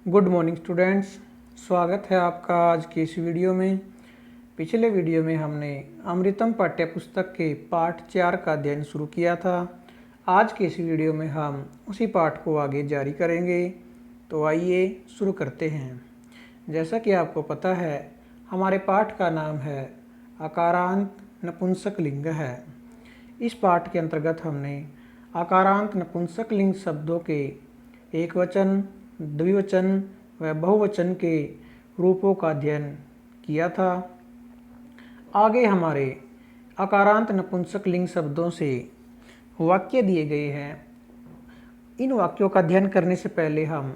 Good morning students, स्वागत है आपका आज की इस वीडियो में। पिछले वीडियो में हमने अमृतम पाठ्य पुस्तक के पाठ 4 का अध्ययन शुरू किया था। आज के इस वीडियो में हम उसी पाठ को आगे जारी करेंगे। तो आइए शुरू करते हैं। जैसा कि आपको पता है, हमारे पाठ का नाम है आकारांत नपुंसक लिंग है। इस पाठ के अंतर्गत हमने आकारांत नपुंसक लिंग शब्दों के एकवचन, द्विवचन व बहुवचन के रूपों का अध्ययन किया था। आगे हमारे आकारांत नपुंसक लिंग शब्दों से वाक्य दिए गए हैं। इन वाक्यों का अध्ययन करने से पहले हम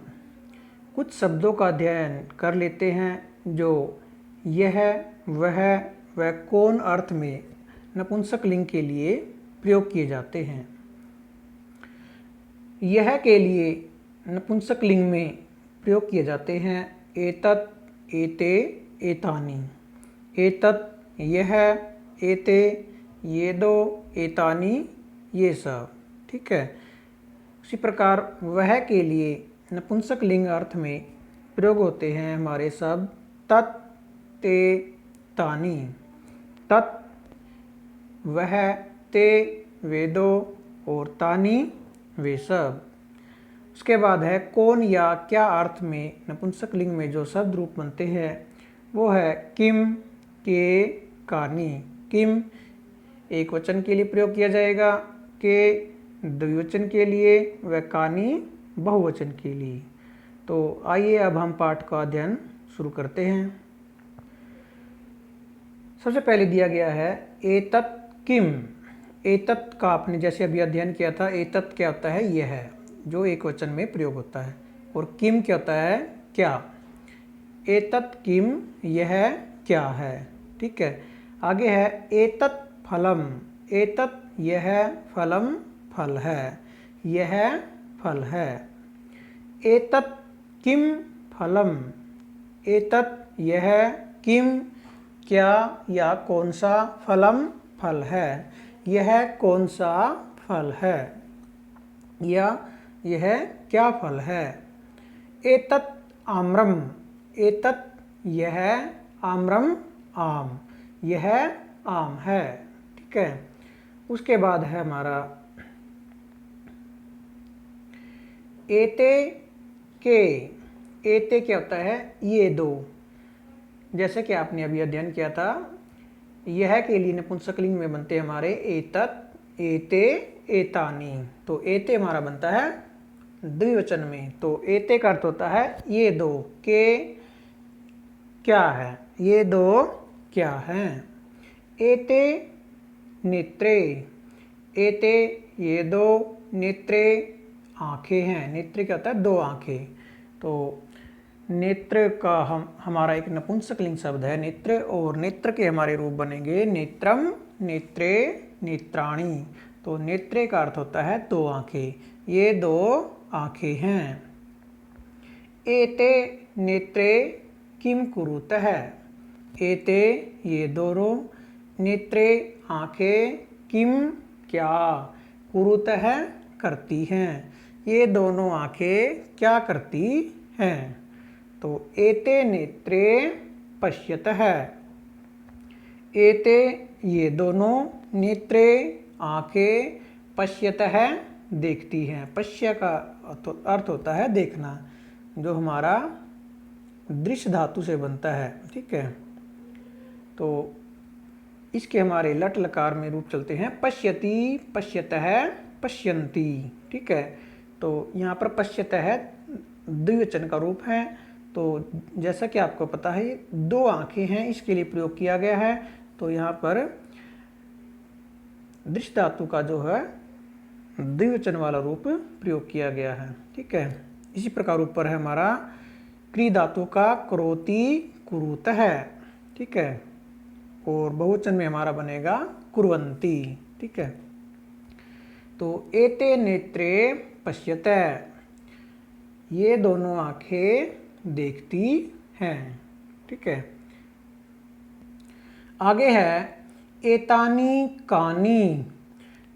कुछ शब्दों का अध्ययन कर लेते हैं जो यह, वह व कौन अर्थ में नपुंसक लिंग के लिए प्रयोग किए जाते हैं। यह के लिए नपुंसक लिंग में प्रयोग किए जाते हैं एतत्, एते, एतानि। एतत् यह, एते ये दो, एतानि ये सब। ठीक है। उसी प्रकार वह के लिए नपुंसक लिंग अर्थ में प्रयोग होते हैं हमारे शब्द तत्, ते, तानि। तत् वह, ते वे दो और तानि वे सब। उसके बाद है कौन या क्या अर्थ में नपुंसक लिंग में जो शब्द रूप बनते हैं वो है किम, के, कानि। किम एक वचन के लिए प्रयोग किया जाएगा, के द्विवचन के लिए व कानि बहुवचन के लिए। तो आइए अब हम पाठ का अध्ययन शुरू करते हैं। सबसे पहले दिया गया है एतत् किम। एतत् का आपने जैसे अभी अध्ययन किया था, एतत् क्या होता है, यह है, जो एक वचन में प्रयोग होता है। और किम क्या होता है, क्या। एतत् किम यह क्या है। ठीक है। आगे है एतत् फलम। एतत् यह फलम फल है, यह फल है। एतत् किम फलम। एतत् यह किम क्या या कौन सा फलम फल है, यह कौन सा फल है या यह क्या फल है। एतत् आम्रम। एतत् यह आम्रम आम, यह आम है। ठीक है। उसके बाद है हमारा एते के। एते क्या होता है, ये दो। जैसे कि आपने अभी अध्ययन किया था, यह के लिए नपुंसक लिंग में बनते हैं हमारे एतत्, एते, एतानि। तो एते हमारा बनता है द्विवचन में। तो एते का अर्थ होता है ये दो। के क्या है, ये दो क्या हैं। एते नेत्रे। एते ये दो, नेत्रे आंखें हैं। नेत्रे क्या होता है, दो आंखें। तो नेत्र का हमारा एक नपुंसक लिंग शब्द है नेत्र, और नेत्र के हमारे रूप बनेंगे नेत्रम, नेत्रे, नेत्राणि। तो नेत्रे का अर्थ होता है दो आंखें, ये दो आंखें हैं। एते नेत्रे किम कुरुतः। एते ये दोनों, नेत्रे आंखें, किम क्या, कुरुतः करती हैं, ये दोनों आंखें क्या करती हैं। तो एते नेत्रे पश्यतः। एते ये दोनों, नेत्रे आंखें, पश्यतः देखती हैं। पश्य का अर्थ होता है देखना, जो हमारा दृश्य धातु से बनता है। ठीक है। तो इसके हमारे लट लकार में रूप चलते हैं पश्यति, पश्यतः, पश्यन्ति। ठीक है। तो यहाँ पर पश्यतः द्विवचन का रूप है। तो जैसा कि आपको पता है दो आंखें हैं, इसके लिए प्रयोग किया गया है। तो यहाँ पर दृश्य धातु का जो है द्विवचन वाला रूप प्रयोग किया गया है। ठीक है। इसी प्रकार ऊपर है हमारा क्री धातु का करोति, कुरुतः। ठीक है। और बहुवचन में हमारा बनेगा कुर्वन्ति। ठीक है। तो एते नेत्रे पश्यतः, ये दोनों आंखें देखती हैं। ठीक है। आगे है एतानि कानि।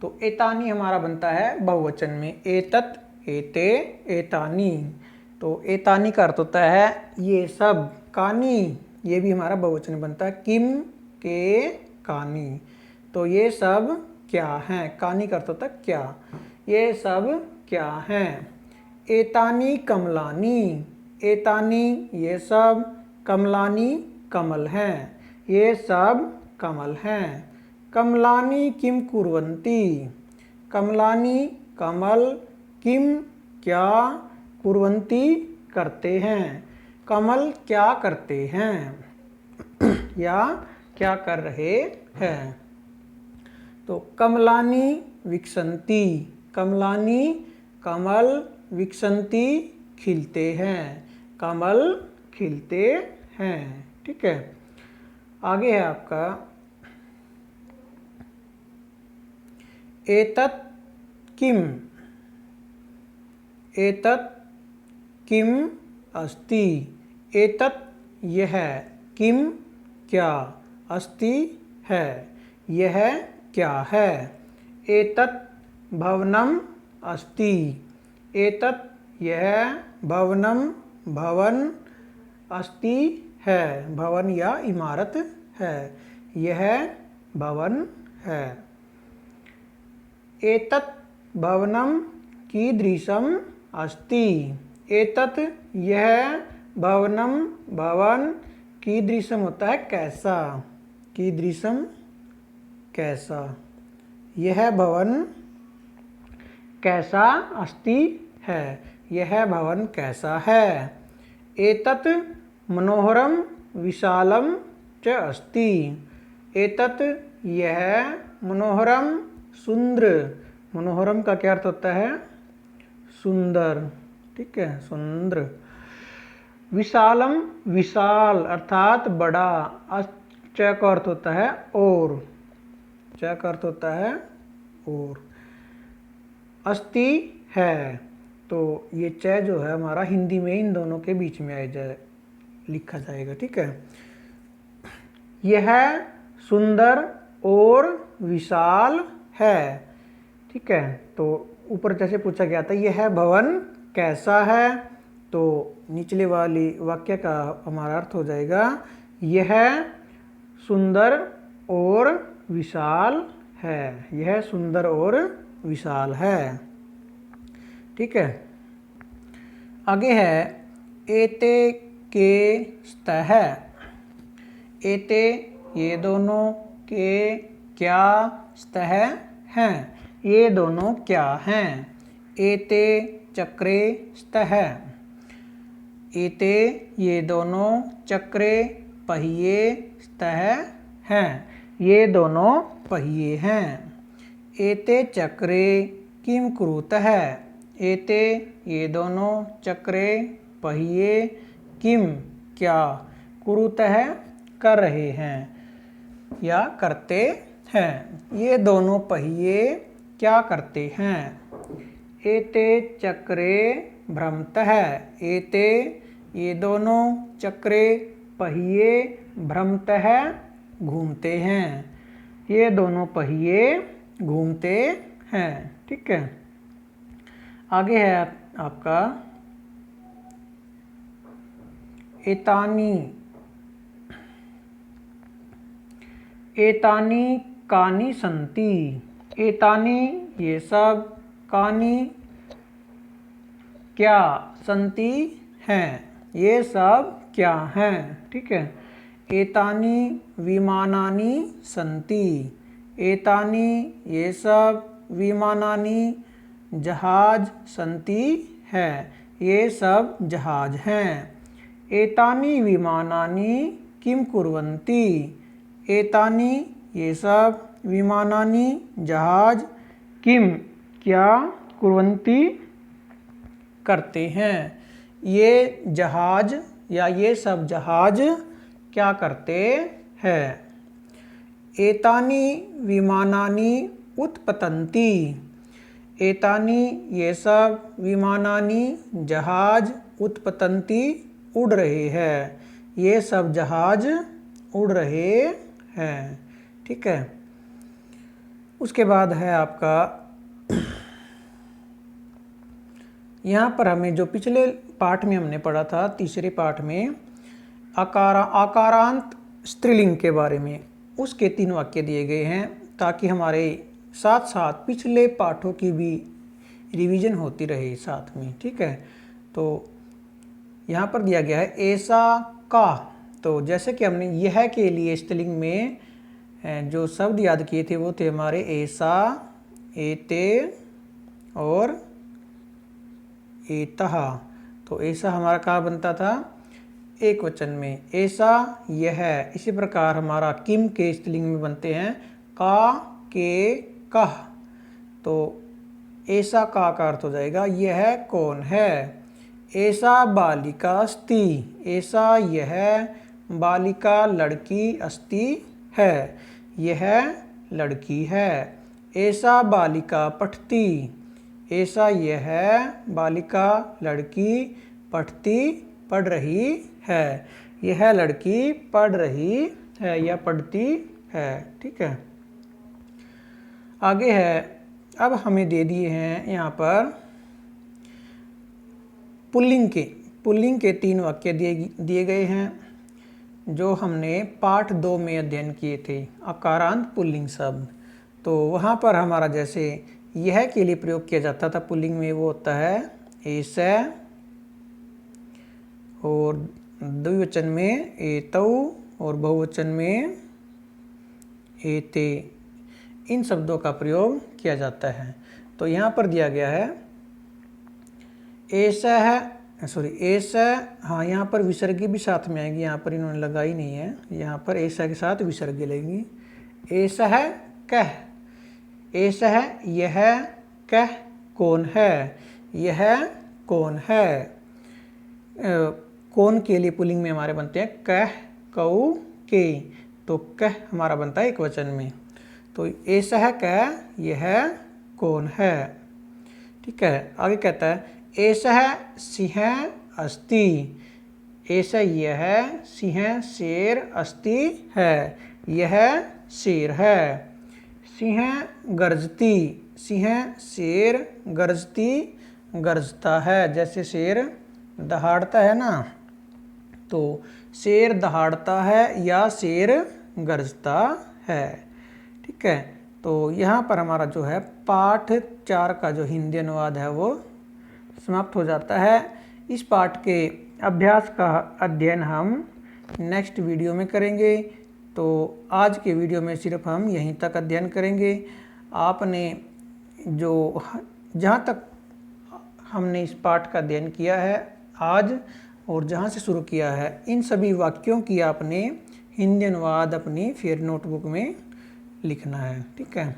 तो एतानि हमारा बनता है बहुवचन में एतत्, एते, एतानि। तो एतानी का अर्थ होता है ये सब। कानी, ये भी हमारा बहुवचन बनता है, किम के कानी। तो ये सब क्या हैं, कानी का अर्थ होता है क्या, ये सब क्या हैं। एतानी कमलानी, एतानी ये सब, कमलानी कमल हैं, ये सब कमल हैं। कमलानी किम कुर्वन्ति, कमलानी कमल, किम क्या, कुर्वन्ति करते हैं, कमल क्या करते हैं या क्या कर रहे हैं। तो कमलानी विकसन्ति, कमलानी कमल, विकसन्ति खिलते हैं, कमल खिलते हैं। ठीक है, आगे है आपका एतत् किम, एतत् किम अस्ति, एतत् यह, किम क्या, अस्ति है, यह क्या है। एतत् भवनम अस्ति, एतत् यह, भवनम भवन, अस्ति है, भवन या इमारत है, यह भवन है। एतत् भवनम कीदृशम अस्ति, एतत् यह, भवनम भवन, कीदृशम होता है कैसा, कीदृशम कैसा, यह भवन कैसा, अस्ति है, यह भवन कैसा है। एतत् मनोहरम विशालम च अस्ति, एतत् यह, मनोहरम सुंदर, मनोहरम का क्या अर्थ होता है सुंदर। ठीक है, सुंदर। विशालम विशाल अर्थात बड़ा, च का अर्थ होता है और, च का अर्थ होता है और। अस्ति है, तो ये च जो है हमारा हिंदी में इन दोनों के बीच में लिखा जाएगा। ठीक है, यह सुंदर और विशाल है। ठीक है, तो ऊपर जैसे पूछा गया था यह भवन कैसा है, तो निचले वाली वाक्य का हमारा अर्थ हो जाएगा यह सुंदर और विशाल है, यह सुंदर और विशाल है। ठीक है, आगे है एते के स्तः, एते ये दोनों, के क्या, स्तः हैं, ये दोनों क्या हैं। एते चक्रे स्तः, एते ये दोनों, चक्रे पहिए, स्तः हैं, ये दोनों पहिए हैं। एते चक्रे किम कुरुतः, एते ये दोनों, चक्रे पहिए, किम क्या, कुरुतः कर रहे हैं या करते हैं, ये दोनों पहिए क्या करते हैं। एते चक्रे भ्रमतः, एते ये दोनों, चक्रे पहिए, भ्रमतः घूमते हैं, ये दोनों पहिए घूमते हैं। ठीक है, आगे है आपका एतानी, एतानी कानी संति, एतानी ये सब, कानी क्या, संति हैं, ये सब क्या हैं। ठीक है, एतानी विमानानि संति, एतानी ये सब, विमानानि जहाज, संति है, ये सब जहाज हैं। एतानी विमानानि किम कुर्वन्ति, एतानी ये सब, विमानानि जहाज, किम क्या, कुर्वन्ति करते हैं, ये जहाज या ये सब जहाज क्या करते हैं। एतानी विमानानि उत्पतन्ति, एतानी ये सब, विमानानि जहाज, उत्पतन्ति उड़ रहे हैं, ये सब जहाज उड़ रहे हैं। ठीक है, उसके बाद है आपका यहाँ पर हमें जो पिछले पाठ में हमने पढ़ा था, तीसरे पाठ में आकारांत स्त्रीलिंग के बारे में, उसके 3 वाक्य दिए गए हैं ताकि हमारे साथ साथ पिछले पाठों की भी रिवीजन होती रहे साथ में। ठीक है, तो यहाँ पर दिया गया है ऐसा का। तो जैसे कि हमने यह के लिए स्त्रीलिंग में जो शब्द याद किए थे वो थे हमारे ऐसा, एते और एतः। तो ऐसा हमारा क्या बनता था, एक वचन में, ऐसा यह। इसी प्रकार हमारा किम के स्त्रीलिंग में बनते हैं का, के, कह। तो ऐसा का अर्थ हो जाएगा यह कौन है। ऐसा बालिका अस्ति, ऐसा यह बालिका लड़की अस्ति है, यह लड़की है। ऐसा बालिका पठती, ऐसा यह बालिका लड़की पठती पढ़ रही है, यह लड़की पढ़ रही है या पढ़ती है। ठीक है, आगे है, अब हमें दे दिए हैं यहाँ पर पुल्लिंग के 3 वाक्य दिए गए हैं जो हमने पाठ 2 में अध्ययन किए थे, आकारांत पुल्लिंग शब्द। तो वहाँ पर हमारा जैसे यह के लिए प्रयोग किया जाता था पुल्लिंग में, वो होता है ऐसे, और द्विवचन में एतौ, और बहुवचन में एते। इन शब्दों का प्रयोग किया जाता है। तो यहाँ पर दिया गया है ऐसा है, सॉरी ऐसा, हाँ यहाँ पर विसर्ग भी साथ में आएगी, यहाँ पर इन्होंने लगाई नहीं है, यहाँ पर ऐसा के साथ विसर्ग लेंगी। ऐसा है कह, ऐसा है यह कह कौन है, यह कौन है। कौन के लिए पुल्लिंग में हमारे बनते हैं कह, कऊ, के। तो कह हमारा बनता है एक वचन में। तो ऐसा है कह, यह कौन है। ठीक है, आगे कहता है ऐसा है सिंह अस्ति, ऐसा यह सिंह शेर अस्ति है, यह शेर है। सिंह गर्जती, सिंह शेर गर्जती गरजता है। जैसे शेर दहाड़ता है ना, तो शेर दहाड़ता है या शेर गरजता है। ठीक है, तो यहाँ पर हमारा जो है पाठ 4 का जो हिंदी अनुवाद है वो समाप्त हो जाता है। इस पाठ के अभ्यास का अध्ययन हम नेक्स्ट वीडियो में करेंगे। तो आज के वीडियो में सिर्फ हम यहीं तक अध्ययन करेंगे। आपने जो जहाँ तक हमने इस पाठ का अध्ययन किया है आज, और जहाँ से शुरू किया है, इन सभी वाक्यों की आपने हिंदी अनुवाद अपनी फिर नोटबुक में लिखना है। ठीक है,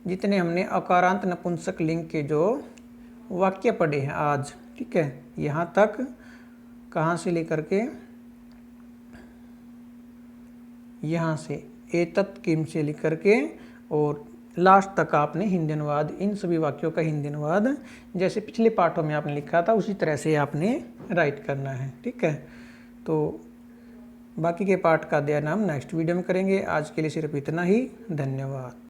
जितने हमने अकारांत नपुंसक लिंग के जो वाक्य पढ़े हैं आज, ठीक है, यहाँ तक, कहाँ से लेकर के, यहाँ से एतत् किम से लेकर के और लास्ट तक आपने हिंदी अनुवाद, इन सभी वाक्यों का हिंदी अनुवाद जैसे पिछले पाठों में आपने लिखा था उसी तरह से आपने राइट करना है। ठीक है, तो बाकी के पाठ का अध्ययन हम नेक्स्ट वीडियो में करेंगे। आज के लिए सिर्फ इतना ही। धन्यवाद।